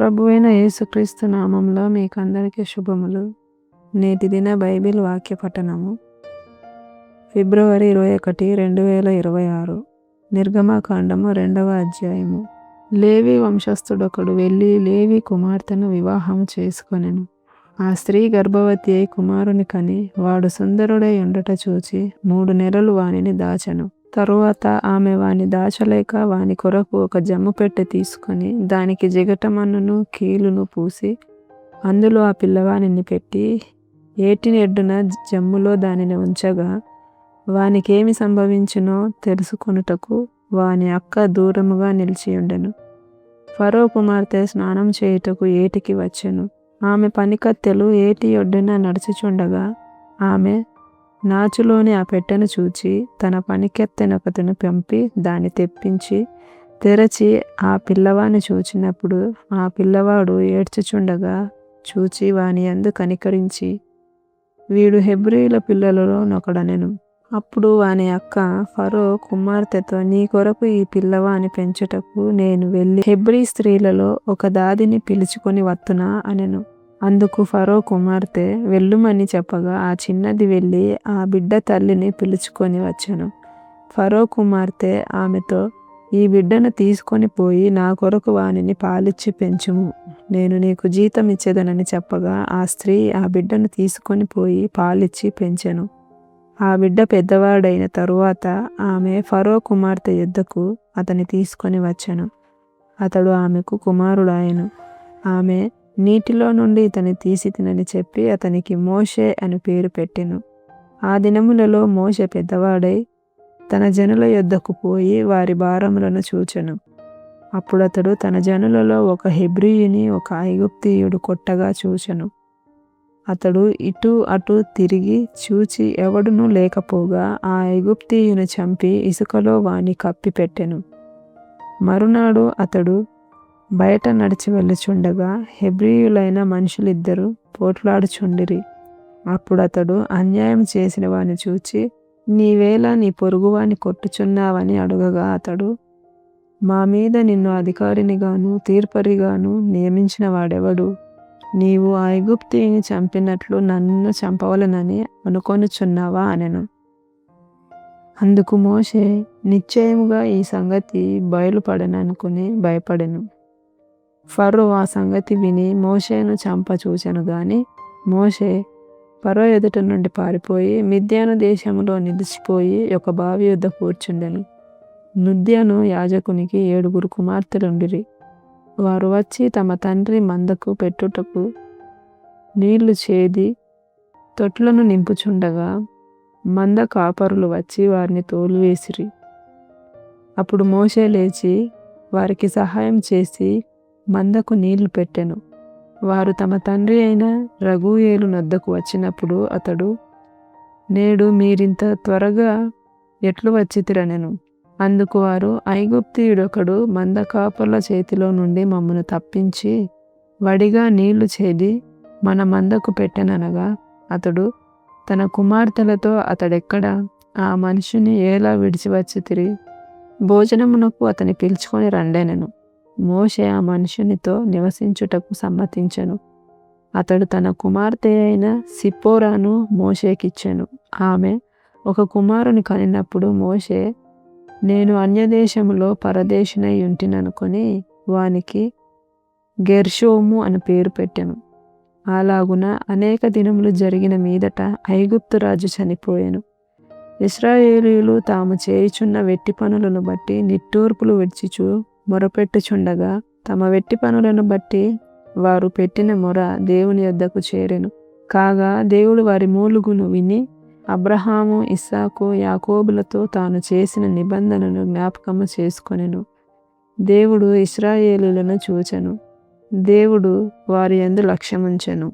ప్రభువైన యేసుక్రీస్తు నామంలో మీకందరికీ శుభములు. నేటి దిన బైబిల్ వాక్య పఠనము ఫిబ్రవరి 21, 2026. నిర్గమకాండము 2వ అధ్యాయము. లేవి వంశస్థుడొకడు వెళ్ళి లేవి కుమార్తెను వివాహము చేసుకొనెను. ఆ స్త్రీ గర్భవతి అయి కుమారుని కని వాడు సుందరుడై ఉండట చూచి 3 నెలలు వానిని దాచెను. తరువాత ఆమె వాని దాచలేక వాని కొరకు ఒక జమ్ము పెట్టె తీసుకొని దానికి జిగటమన్నును కీలును పూసి అందులో ఆ పిల్లవానిని పెట్టి ఏటిని ఎడ్డున జమ్ములో దానిని ఉంచగా వానికేమి సంభవించునో తెలుసుకొనుటకు వాని అక్క దూరముగా నిలిచియుండెను. ఫరో కుమార్తె స్నానం చేయుటకు ఏటికి వచ్చెను. ఆమె పనికత్తెలు ఏటి ఒడ్డున నడుచుచుండగా ఆమె నాచులోని ఆ పెట్టెను చూచి తన పనికెత్తెనొకతను పంపి దాన్ని తెప్పించి తెరచి ఆ పిల్లవాని చూచినప్పుడు ఆ పిల్లవాడు ఏడ్చుచుండగా చూచి వాని యందు కనికరించి వీడు హెబ్రీయుల పిల్లలలో నొకడనెను. అప్పుడు వాని అక్క ఫరో కుమార్తెతో నీ కొరకు ఈ పిల్లవాని పెంచుటకు నేను వెళ్ళి హెబ్రీ స్త్రీలలో ఒక దాదిని పిలుచుకొని వత్తునా అనెను. అందుకు ఫరో కుమార్తె వెళ్ళుమని చెప్పగా ఆ చిన్నది వెళ్ళి ఆ బిడ్డ తల్లిని పిలుచుకొని వచ్చెను. ఫరో కుమార్తె ఆమెతో ఈ బిడ్డను తీసుకొని పోయి నా కొరకు వానిని పాలిచ్చి పెంచుము, నేను నీకు జీతం ఇచ్చేదనని చెప్పగా ఆ స్త్రీ ఆ బిడ్డను తీసుకొని పోయి పాలిచ్చి పెంచెను. ఆ బిడ్డ పెద్దవాడైన తరువాత ఆమె ఫరో కుమార్తె యొద్దకు అతని తీసుకొని వచ్చెను. అతడు ఆమెకు కుమారుడాయెను. ఆమె నీటిలో నుండి ఇతని తీసి తినని చెప్పి అతనికి మోషే అని పేరు పెట్టెను. ఆ దినములలో మోషే పెద్దవాడై తన జనుల యొద్దకు పోయి వారి భారములను చూచెను. అప్పుడతడు తన జనులలో ఒక హెబ్రీయుని ఒక ఐగుప్తీయుడు కొట్టగా చూచెను. అతడు ఇటు అటు తిరిగి చూచి ఎవడునూ లేకపోగా ఆ ఐగుప్తీయుని చంపి ఇసుకలో వాని కప్పి పెట్టెను. మరునాడు అతడు బయట నడిచి వెళ్ళుచుండగా హెబ్రీయులైన మనుషులిద్దరూ పోట్లాడుచుండిరి. అప్పుడు అతడు అన్యాయం చేసిన వాని చూచి నీవేళ నీ పొరుగువాని కొట్టుచున్నావని అడుగగా అతడు మా మీద నిన్ను అధికారినిగాను తీర్పరిగాను నియమించిన వాడెవడు? నీవు ఆ ఐగుప్తీయుని చంపినట్లు నన్ను చంపవలనని అనుకొనుచున్నావా అనెను. అందుకు మోషే నిశ్చయముగా ఈ సంగతి బయలుపడననుకుని భయపడెను. ఫరో ఆ సంగతి విని మోషేను చంప చూచెను గాని మోషే ఫరో ఎదుట నుండి పారిపోయి మిద్యాను దేశములో నిలిచిపోయి ఒక బావి యొద్ద కూర్చుండెను. మిద్యాను యాజకునికి 7 కుమార్తెలుండిరి. వారు వచ్చి తమ తండ్రి మందకు పెట్టుటకు నీళ్లు చేది తొట్లను నింపుచుండగా మంద కాపరులు వచ్చి వారిని తోలివేసిరి. అప్పుడు మోషే లేచి వారికి సహాయం చేసి మందకు నీళ్లు పెట్టెను. వారు తమ తండ్రి అయిన రగూయేలు నొద్దకు వచ్చినప్పుడు అతడు నేడు మీరింత త్వరగా ఎట్లు వచ్చితిరనెను. అందుకు వారు ఐగుప్తీయుడొకడు మంద కాపర్ల చేతిలో నుండి మమ్మను తప్పించి వడిగా నీళ్లు చేది మన మందకు పెట్టెననగా అతడు తన కుమార్తెలతో అతడెక్కడ ఆ మనుషుని ఎలా విడిచి వచ్చితిరి? భోజనమునకు అతని పిలుచుకొని రండెనెను. మోషే ఆ మనుషునితో నివసించుటకు సమ్మతించెను. అతడు తన కుమార్తె అయిన సిప్పోరాను మోషేకిచ్చెను. ఆమె ఒక కుమారుని కనినప్పుడు మోషే నేను అన్యదేశములో పరదేశినై ఉంటిననుకొని వానికి గెర్షోము అని పేరు పెట్టెను. అలాగున అనేక దినములు జరిగిన మీదట ఐగుప్తు రాజు చనిపోయెను. ఇశ్రాయేలీయులు తాము చేయుచున్న వెట్టి పనులను బట్టి నిట్టూర్పులు విడిచిచు మొరపెట్టుచుండగా తమ వెట్టి పనులను బట్టి వారు పెట్టిన మొర దేవుని యొద్దకు చేరెను. కాగా దేవుడు వారి మూలుగును విని అబ్రహాము ఇస్సాకు యాకోబులతో తాను చేసిన నిబంధనను జ్ఞాపకము చేసుకొనెను. దేవుడు ఇశ్రాయేలీయులను చూచెను. దేవుడు వారి యందు లక్ష్యముంచెను.